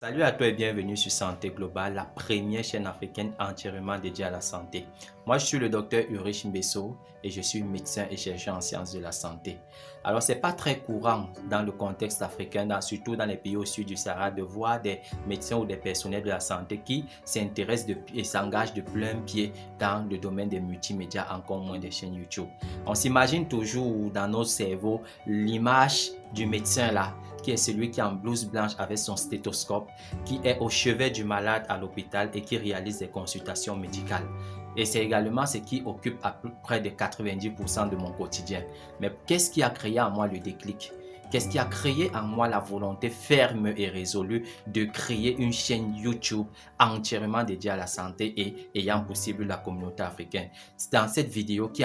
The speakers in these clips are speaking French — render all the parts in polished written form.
Salut à toi et bienvenue sur Santé Globale, la première chaîne africaine entièrement dédiée à la santé. Moi, je suis le docteur Ulrich Mbesso et je suis médecin et chercheur en sciences de la santé. Alors, c'est pas très courant dans le contexte africain, surtout dans les pays au sud du Sahara, de voir des médecins ou des personnels de la santé qui s'intéressent et s'engagent de plein pied dans le domaine des multimédias, encore moins des chaînes YouTube. On s'imagine toujours dans nos cerveaux l'image du médecin là, qui est celui qui est en blouse blanche avec son stéthoscope, qui est au chevet du malade à l'hôpital et qui réalise des consultations médicales. Et c'est également ce qui occupe à peu près de 90% de mon quotidien. Mais qu'est-ce qui a créé en moi le déclic? Qu'est-ce qui a créé en moi la volonté ferme et résolue de créer une chaîne YouTube entièrement dédiée à la santé et ayant possible la communauté africaine? C'est dans cette vidéo qui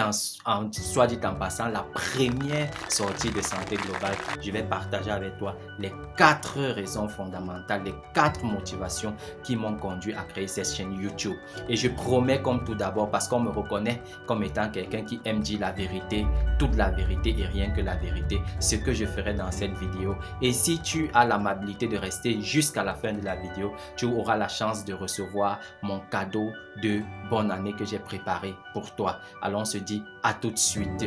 soit dit en passant, la première sortie de Santé Globale, je vais partager avec toi les 4 raisons fondamentales, les 4 motivations qui m'ont conduit à créer cette chaîne YouTube. Et je promets comme tout d'abord, parce qu'on me reconnaît comme étant quelqu'un qui aime dire la vérité, toute la vérité et rien que la vérité, ce que je ferai dans cette vidéo. Et si tu as l'amabilité de rester jusqu'à la fin de la vidéo, tu auras la chance de recevoir mon cadeau de bonne année que j'ai préparé pour toi. Alors on se dit à tout de suite.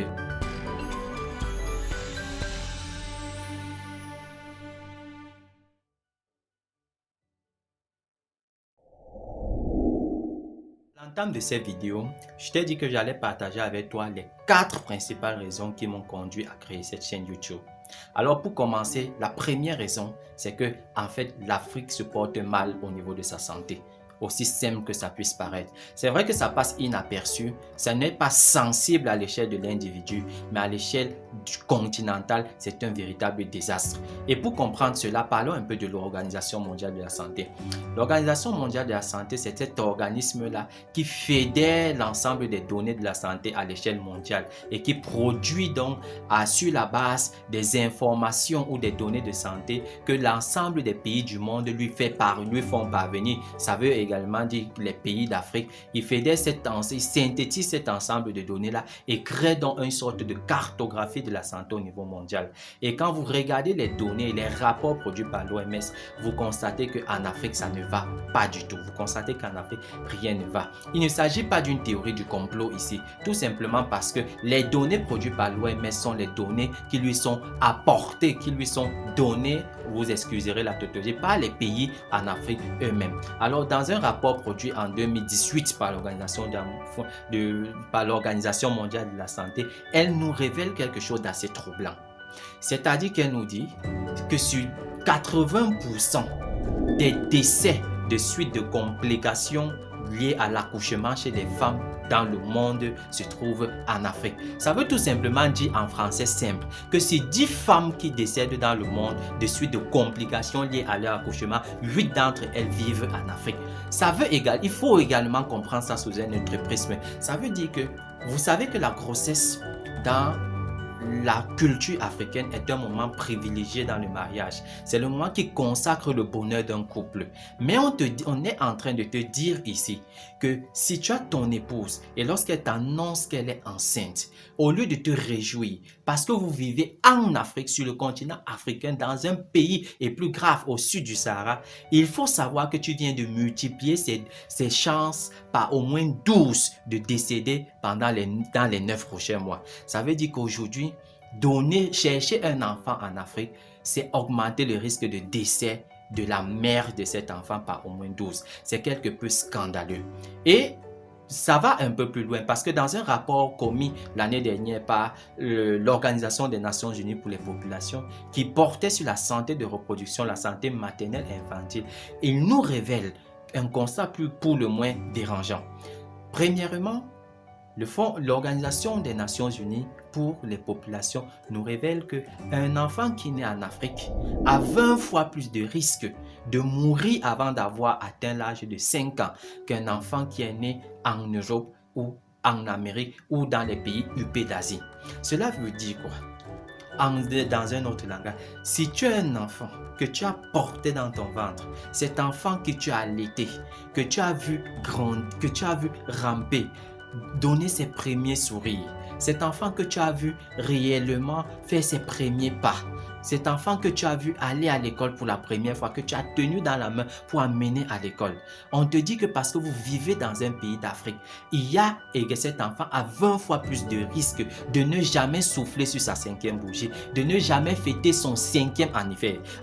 À l'entame de cette vidéo, je t'ai dit que j'allais partager avec toi les 4 principales raisons qui m'ont conduit à créer cette chaîne YouTube. Alors pour commencer, la première raison, c'est que en fait l'Afrique se porte mal au niveau de sa santé. Aussi simple que ça puisse paraître. C'est vrai que ça passe inaperçu, ça n'est pas sensible à l'échelle de l'individu, mais à l'échelle continentale, c'est un véritable désastre. Et pour comprendre cela, parlons un peu de l'Organisation mondiale de la santé. L'Organisation mondiale de la santé, c'est cet organisme-là qui fédère l'ensemble des données de la santé à l'échelle mondiale et qui produit donc sur la base des informations ou des données de santé que l'ensemble des pays du monde lui font parvenir. Ça veut également dire les pays d'Afrique. Il synthétise cet ensemble de données-là et crée donc une sorte de cartographie de la santé au niveau mondial. Et quand vous regardez les données, les rapports produits par l'OMS, vous constatez qu'en Afrique, ça ne va pas du tout. Vous constatez qu'en Afrique, rien ne va. Il ne s'agit pas d'une théorie du complot ici, tout simplement parce que les données produites par l'OMS sont les données qui lui sont apportées, qui lui sont données, vous excuserez la tautologie, par les pays en Afrique eux-mêmes. Alors, dans un rapport produit en 2018 par l'Organisation mondiale de la santé, elle nous révèle quelque chose d'assez troublant. C'est-à-dire qu'elle nous dit que sur 80% des décès de suite de complications liées à l'accouchement chez les femmes dans le monde se trouvent en Afrique. Ça veut tout simplement dire en français simple que sur 10 femmes qui décèdent dans le monde de suite de complications liées à leur accouchement, 8 d'entre elles vivent en Afrique. Il faut également comprendre ça sous un autre prisme. Ça veut dire que vous savez que la grossesse dans la culture africaine est un moment privilégié dans le mariage. C'est le moment qui consacre le bonheur d'un couple. Mais on est en train de te dire ici que si tu as ton épouse et lorsqu'elle t'annonce qu'elle est enceinte, au lieu de te réjouir parce que vous vivez en Afrique, sur le continent africain, dans un pays et plus grave au sud du Sahara, il faut savoir que tu viens de multiplier ces chances par au moins 12 de décéder dans les 9 prochains mois. Ça veut dire qu'aujourd'hui, chercher un enfant en Afrique, c'est augmenter le risque de décès de la mère de cet enfant par au moins 12. C'est quelque peu scandaleux. Et ça va un peu plus loin parce que dans un rapport commis l'année dernière par l'Organisation des Nations Unies pour les populations qui portait sur la santé de reproduction, la santé maternelle et infantile, il nous révèle un constat pour le moins dérangeant. Premièrement, l'Organisation des Nations Unies pour les populations nous révèle qu'un enfant qui naît en Afrique a 20 fois plus de risques de mourir avant d'avoir atteint l'âge de 5 ans qu'un enfant qui est né en Europe ou en Amérique ou dans les pays huppés d'Asie. Cela veut dire quoi? Dans un autre langage, si tu as un enfant que tu as porté dans ton ventre, cet enfant que tu as allaité, que tu as vu grandir, que tu as vu ramper, donner ses premiers sourires, cet enfant que tu as vu réellement faire ses premiers pas, cet enfant que tu as vu aller à l'école pour la première fois, que tu as tenu dans la main pour amener à l'école. On te dit que parce que vous vivez dans un pays d'Afrique, il y a, et que cet enfant a 20 fois plus de risques de ne jamais souffler sur sa 5e bougie, de ne jamais fêter son 5e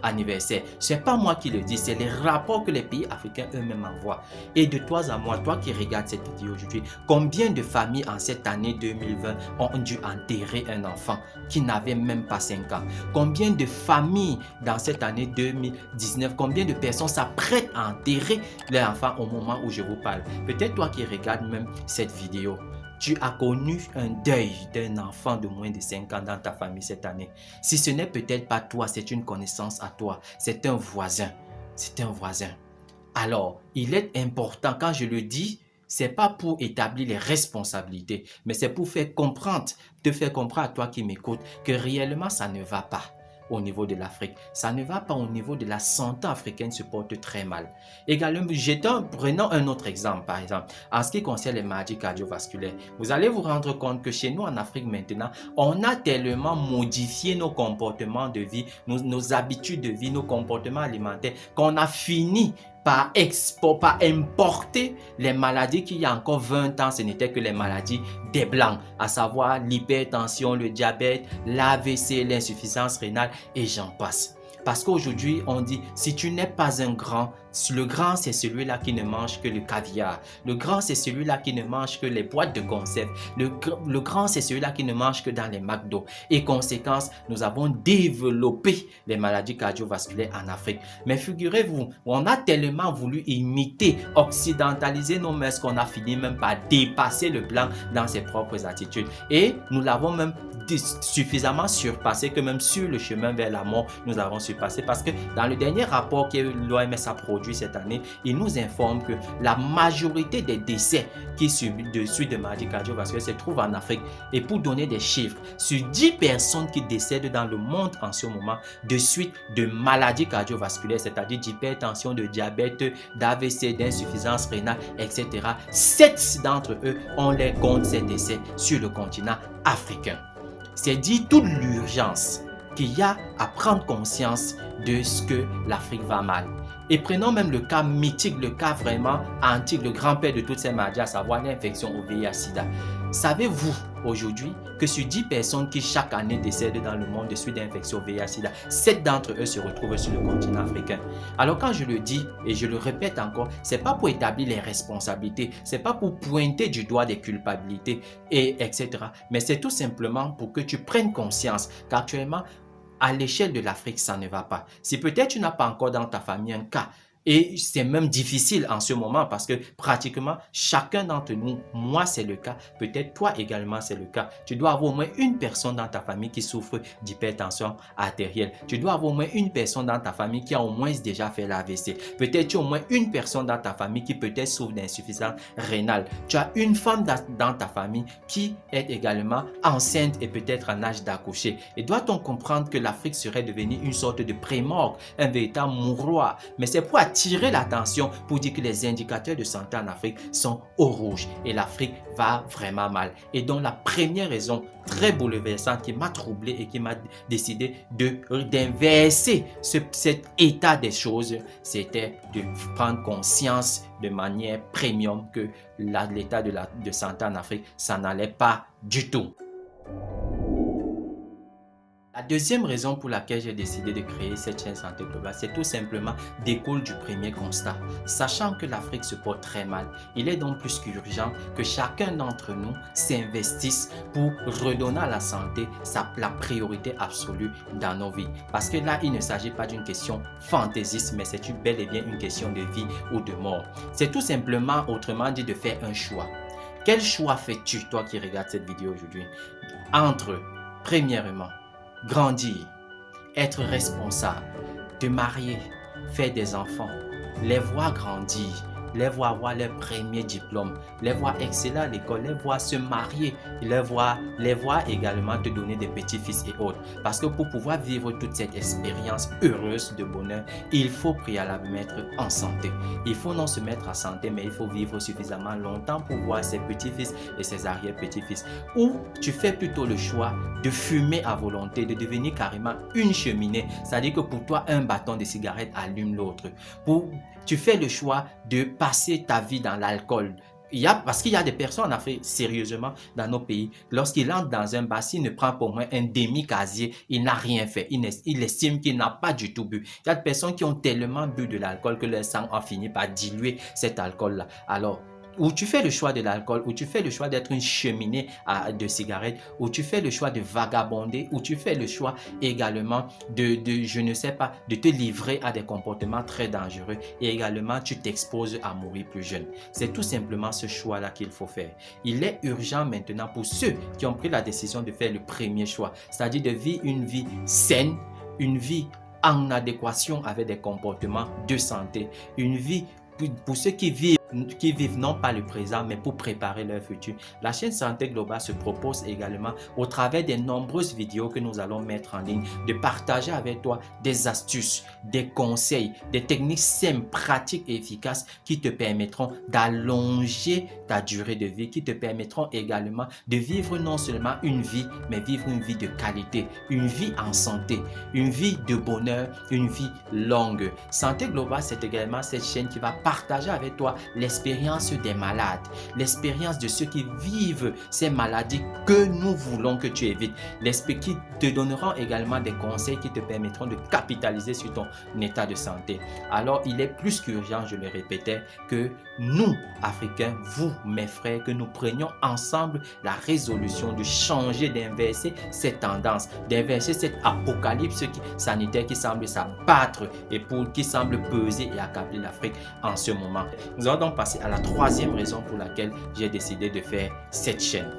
anniversaire. Ce n'est pas moi qui le dis, c'est les rapports que les pays africains eux-mêmes envoient. Et de toi à moi, toi qui regardes cette vidéo aujourd'hui, combien de familles en cette année 2020 ont dû enterrer un enfant qui n'avait même pas 5 ans? Combien de familles dans cette année 2019, combien de personnes s'apprêtent à enterrer leur enfant au moment où je vous parle? Peut-être toi qui regardes même cette vidéo, tu as connu un deuil d'un enfant de moins de 5 ans dans ta famille cette année. Si ce n'est peut-être pas toi, c'est une connaissance à toi, c'est un voisin. C'est un voisin. Alors, il est important, quand je le dis, c'est pas pour établir les responsabilités, mais c'est pour faire comprendre, te faire comprendre à toi qui m'écoutes que réellement ça ne va pas au niveau de l'Afrique. Ça ne va pas au niveau de la santé africaine, se porte très mal. Également, prenons un autre exemple, par exemple, en ce qui concerne les maladies cardiovasculaires. Vous allez vous rendre compte que chez nous en Afrique maintenant, on a tellement modifié nos comportements de vie, nos habitudes de vie, nos comportements alimentaires, qu'on a fini par importer les maladies qu'il y a encore 20 ans, ce n'était que les maladies des Blancs, à savoir l'hypertension, le diabète, l'AVC, l'insuffisance rénale et j'en passe. Parce qu'aujourd'hui, on dit, si tu n'es pas un grand, le grand, c'est celui-là qui ne mange que le caviar. Le grand, c'est celui-là qui ne mange que les boîtes de conserve. Le grand, c'est celui-là qui ne mange que dans les McDo. Et conséquence, nous avons développé les maladies cardiovasculaires en Afrique. Mais figurez-vous, on a tellement voulu imiter, occidentaliser nos mœurs qu'on a fini même par dépasser le blanc dans ses propres attitudes. Et nous l'avons même suffisamment surpassé que même sur le chemin vers la mort, nous avons surpassé parce que dans le dernier rapport que l'OMS a produit cette année, il nous informe que la majorité des décès qui subissent de suite de maladies cardiovasculaires se trouvent en Afrique. Et pour donner des chiffres, sur 10 personnes qui décèdent dans le monde en ce moment de suite de maladies cardiovasculaires, c'est-à-dire d'hypertension, de diabète, d'AVC, d'insuffisance rénale, etc., 7 d'entre eux, on les compte ces décès sur le continent africain. C'est dire toute l'urgence qu'il y a à prendre conscience de ce que l'Afrique va mal. Et prenons même le cas mythique, le cas vraiment antique, le grand-père de toutes ces maladies, à savoir l'infection au VIH-Sida. Savez-vous aujourd'hui que sur 10 personnes qui chaque année décèdent dans le monde de suite d'infection au VIH-Sida, 7 d'entre eux se retrouvent sur le continent africain? Alors quand je le dis et je le répète encore, c'est pas pour établir les responsabilités, c'est pas pour pointer du doigt des culpabilités etc. Mais c'est tout simplement pour que tu prennes conscience qu'actuellement, à l'échelle de l'Afrique, ça ne va pas. Si peut-être tu n'as pas encore dans ta famille un cas, et c'est même difficile en ce moment parce que pratiquement chacun d'entre nous, moi c'est le cas, peut-être toi également c'est le cas. Tu dois avoir au moins une personne dans ta famille qui souffre d'hypertension artérielle. Tu dois avoir au moins une personne dans ta famille qui a au moins déjà fait l'AVC. Peut-être tu as au moins une personne dans ta famille qui peut-être souffre d'insuffisance rénale. Tu as une femme dans ta famille qui est également enceinte et peut-être en âge d'accoucher. Et doit-on comprendre que l'Afrique serait devenue une sorte de pré-morgue, un véritable mouroir? Mais c'est pour attirer l'attention pour dire que les indicateurs de santé en Afrique sont au rouge et l'Afrique va vraiment mal. Et donc la première raison très bouleversante qui m'a troublé et qui m'a décidé d'inverser cet état des choses, c'était de prendre conscience de manière premium que l'état de santé en Afrique, ça n'allait pas du tout. La deuxième raison pour laquelle j'ai décidé de créer cette chaîne Santé Globale, c'est tout simplement découle du premier constat. Sachant que l'Afrique se porte très mal, il est donc plus qu'urgent que chacun d'entre nous s'investisse pour redonner à la santé la priorité absolue dans nos vies. Parce que là, il ne s'agit pas d'une question fantaisiste, mais c'est bel et bien une question de vie ou de mort. C'est tout simplement, autrement dit, de faire un choix. Quel choix fais-tu, toi qui regardes cette vidéo aujourd'hui, entre, premièrement, grandir, être responsable, te marier, faire des enfants, les voir grandir, les voir avoir leur premier diplôme, les voir exceller à l'école, les voir se marier, les voir également te donner des petits-fils et autres. Parce que pour pouvoir vivre toute cette expérience heureuse de bonheur, il faut préalablement être en santé. Il faut non se mettre en santé, mais il faut vivre suffisamment longtemps pour voir ses petits-fils et ses arrière-petits-fils. Ou tu fais plutôt le choix de fumer à volonté, de devenir carrément une cheminée. C'est-à-dire que pour toi, un bâton de cigarette allume l'autre. Tu fais le choix de passer ta vie dans l'alcool. Parce qu'il y a des personnes en Afrique, sérieusement, dans nos pays, lorsqu'il entre dans un bar, s'il ne prend pas au moins un demi-casier, il n'a rien fait. Il estime qu'il n'a pas du tout bu. Il y a des personnes qui ont tellement bu de l'alcool que leur sang a fini par diluer cet alcool-là. Alors, ou tu fais le choix de l'alcool, ou tu fais le choix d'être une cheminée de cigarettes, ou tu fais le choix de vagabonder, ou tu fais le choix également je ne sais pas, de te livrer à des comportements très dangereux et également tu t'exposes à mourir plus jeune. C'est tout simplement ce choix-là qu'il faut faire. Il est urgent maintenant pour ceux qui ont pris la décision de faire le premier choix, c'est-à-dire de vivre une vie saine, une vie en adéquation avec des comportements de santé, une vie pour ceux qui vivent non pas le présent, mais pour préparer leur futur. La chaîne Santé Globale se propose également, au travers des nombreuses vidéos que nous allons mettre en ligne, de partager avec toi des astuces, des conseils, des techniques simples, pratiques et efficaces qui te permettront d'allonger ta durée de vie, qui te permettront également de vivre non seulement une vie, mais vivre une vie de qualité, une vie en santé, une vie de bonheur, une vie longue. Santé Globale, c'est également cette chaîne qui va partager avec toi l'expérience des malades, l'expérience de ceux qui vivent ces maladies que nous voulons que tu évites, qui te donneront également des conseils qui te permettront de capitaliser sur ton état de santé. Alors, il est plus qu'urgent, je le répétais, que nous, Africains, vous, mes frères, que nous prenions ensemble la résolution de changer, d'inverser cette tendance, d'inverser cette apocalypse sanitaire qui semble s'abattre et qui semble peser et accabler l'Afrique en ce moment. Nous allons donc passer à la troisième raison pour laquelle j'ai décidé de faire cette chaîne.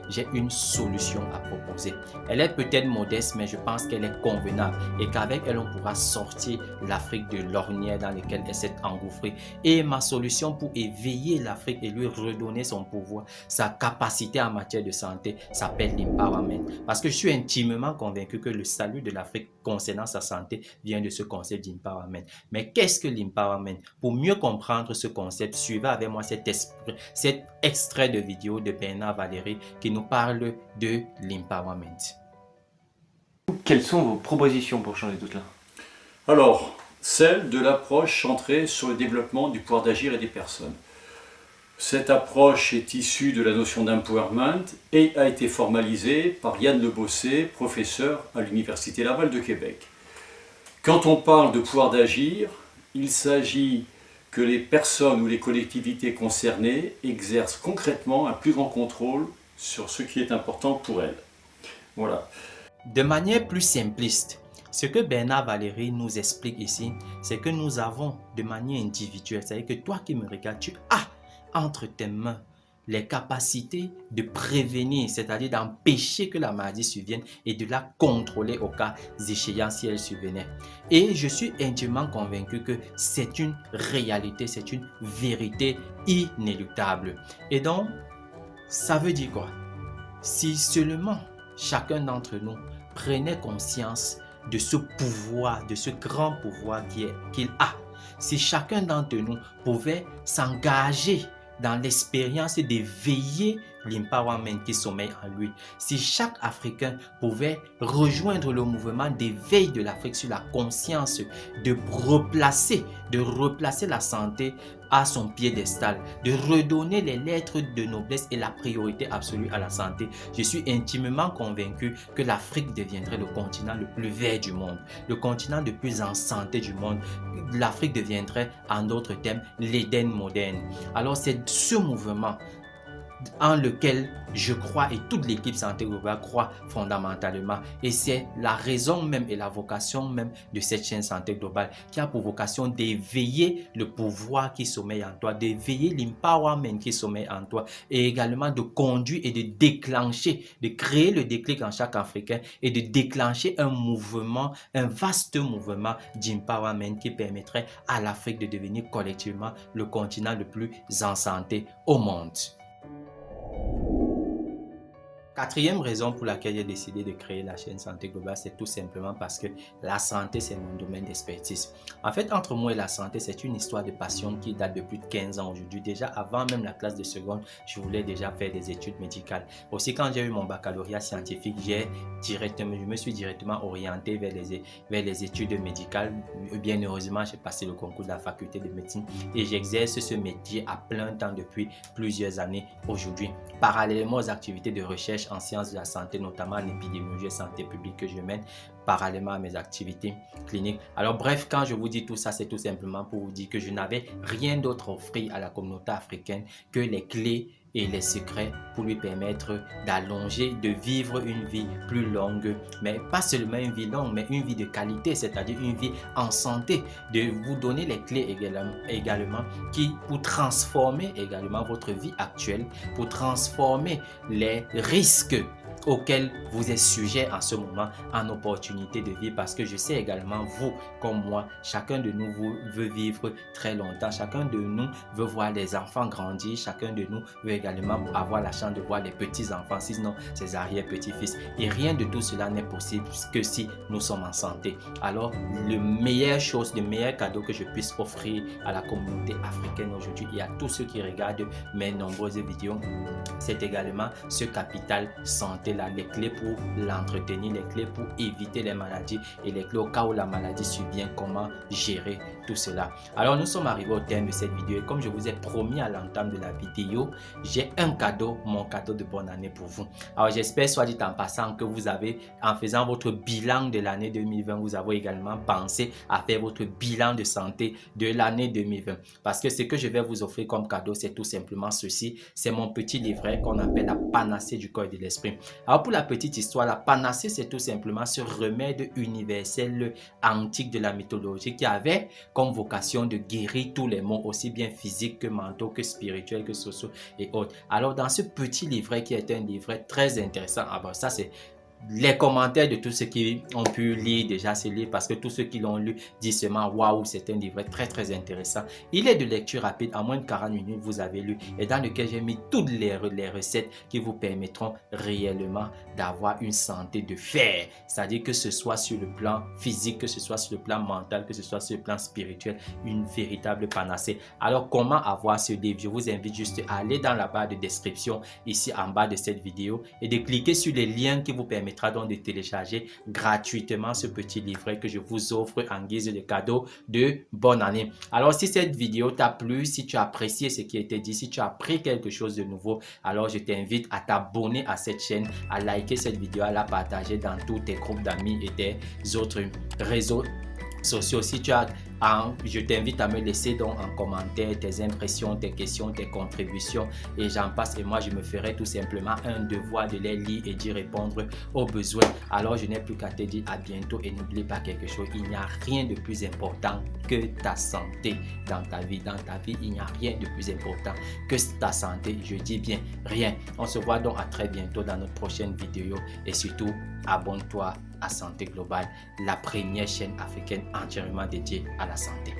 J'ai une solution à proposer. Elle est peut-être modeste, mais je pense qu'elle est convenable et qu'avec elle, on pourra sortir l'Afrique de l'ornière dans laquelle elle s'est engouffrée. Et ma solution pour éveiller l'Afrique et lui redonner son pouvoir, sa capacité en matière de santé, s'appelle l'empowerment. Parce que je suis intimement convaincu que le salut de l'Afrique concernant sa santé vient de ce concept d'empowerment. Mais qu'est-ce que l'empowerment? Pour mieux comprendre ce concept, suivez avec moi cet extrait de vidéo de Bernard Valéry qui nous parle de l'empowerment. Quelles sont vos propositions pour changer tout cela? Alors, celle de l'approche centrée sur le développement du pouvoir d'agir et des personnes. Cette approche est issue de la notion d'empowerment et a été formalisée par Yann Lebossé, professeur à l'Université Laval de Québec. Quand on parle de pouvoir d'agir, il s'agit que les personnes ou les collectivités concernées exercent concrètement un plus grand contrôle sur ce qui est important pour elles. Voilà. De manière plus simpliste, ce que Bernard Valéry nous explique ici, c'est que nous avons de manière individuelle, c'est-à-dire que toi qui me regardes, tu as entre tes mains les capacités de prévenir, c'est-à-dire d'empêcher que la maladie survienne et de la contrôler au cas échéant si elle survenait. Et je suis intimement convaincu que c'est une réalité, c'est une vérité inéluctable. Et donc, ça veut dire quoi? Si seulement chacun d'entre nous prenait conscience de ce pouvoir, de ce grand pouvoir qu'il a, si chacun d'entre nous pouvait s'engager dans l'expérience d'éveiller l'empowerment qui sommeille en lui, si chaque Africain pouvait rejoindre le mouvement d'éveil de l'Afrique sur la conscience, de replacer la santé à son piédestal, de redonner les lettres de noblesse et la priorité absolue à la santé, je suis intimement convaincu que l'Afrique deviendrait le continent le plus vert du monde, le continent le plus en santé du monde. L'Afrique deviendrait, en d'autres termes, l'Éden moderne. Alors c'est ce mouvement en lequel je crois et toute l'équipe Santé Globale croit fondamentalement. Et c'est la raison même et la vocation même de cette chaîne Santé Globale qui a pour vocation d'éveiller le pouvoir qui sommeille en toi, d'éveiller l'empowerment qui sommeille en toi et également de conduire et de déclencher, de créer le déclic en chaque Africain et de déclencher un mouvement, un vaste mouvement d'empowerment qui permettrait à l'Afrique de devenir collectivement le continent le plus en santé au monde. Quatrième raison pour laquelle j'ai décidé de créer la chaîne Santé Globale, c'est tout simplement parce que la santé, c'est mon domaine d'expertise. En fait, entre moi et la santé, c'est une histoire de passion qui date de plus de 15 ans aujourd'hui. Déjà, avant même la classe de seconde, je voulais déjà faire des études médicales. Aussi, quand j'ai eu mon baccalauréat scientifique, je me suis directement orienté vers les études médicales. Bien heureusement, j'ai passé le concours de la faculté de médecine et j'exerce ce métier à plein temps depuis plusieurs années aujourd'hui. Parallèlement aux activités de recherche en sciences de la santé, notamment en épidémiologie et santé publique que je mène parallèlement à mes activités cliniques. Alors bref, quand je vous dis tout ça, c'est tout simplement pour vous dire que je n'avais rien d'autre à offrir à la communauté africaine que les clés et les secrets pour lui permettre d'allonger, de vivre une vie plus longue, mais pas seulement une vie longue, mais une vie de qualité, c'est-à-dire une vie en santé, de vous donner les clés également pour transformer également votre vie actuelle, pour transformer les risques auxquels vous êtes sujet en ce moment en opportunité de vie, parce que je sais également, vous comme moi, chacun de nous veut vivre très longtemps, chacun de nous veut voir les enfants grandir, chacun de nous veut également avoir la chance de voir les petits-enfants, sinon ses arrière-petits-fils, et rien de tout cela n'est possible que si nous sommes en santé. Alors, le meilleur cadeau que je puisse offrir à la communauté africaine aujourd'hui et à tous ceux qui regardent mes nombreuses vidéos, c'est également ce capital santé là, les clés pour l'entretenir, les clés pour éviter les maladies et les clés au cas où la maladie survient, comment gérer tout cela. Alors nous sommes arrivés au terme de cette vidéo et comme je vous ai promis à l'entame de la vidéo, j'ai un cadeau, mon cadeau de bonne année pour vous. Alors j'espère, soit dit en passant, que vous avez, en faisant votre bilan de l'année 2020, vous avez également pensé à faire votre bilan de santé de l'année 2020, parce que ce que je vais vous offrir comme cadeau, c'est tout simplement ceci, c'est mon petit livret qu'on appelle la panacée du corps et de l'esprit. Alors pour la petite histoire, la panacée, c'est tout simplement ce remède universel antique de la mythologie qui avait comme vocation de guérir tous les maux, aussi bien physiques que mentaux, que spirituels, que sociaux et autres. Alors dans ce petit livret qui est un livret très intéressant, ça c'est les commentaires de tous ceux qui ont pu lire déjà ce livre, parce que tous ceux qui l'ont lu disent seulement waouh, c'est un livre très intéressant. Il est de lecture rapide, en moins de 40 minutes vous avez lu, et dans lequel j'ai mis toutes les recettes qui vous permettront réellement d'avoir une santé de fer, c'est-à-dire que ce soit sur le plan physique, que ce soit sur le plan mental, que ce soit sur le plan spirituel, une véritable panacée. Alors comment avoir ce livre? Je vous invite juste à aller dans la barre de description ici en bas de cette vidéo et de cliquer sur les liens qui vous permettra donc de télécharger gratuitement ce petit livret que je vous offre en guise de cadeau de bonne année. Alors si cette vidéo t'a plu, si tu as apprécié ce qui a été dit, si tu as appris quelque chose de nouveau, alors je t'invite à t'abonner à cette chaîne, à liker cette vidéo, à la partager dans tous tes groupes d'amis et tes autres réseaux sociaux. Si tu as je t'invite à me laisser donc en commentaire tes impressions, tes questions, tes contributions et j'en passe, et moi je me ferai tout simplement un devoir de les lire et d'y répondre aux besoins. Alors je n'ai plus qu'à te dire à bientôt et n'oublie pas quelque chose, il n'y a rien de plus important que ta santé dans ta vie. Dans ta vie, il n'y a rien de plus important que ta santé, je dis bien rien. On se voit donc à très bientôt dans notre prochaine vidéo et surtout abonne-toi à Santé Globale, la première chaîne africaine entièrement dédiée à la santé.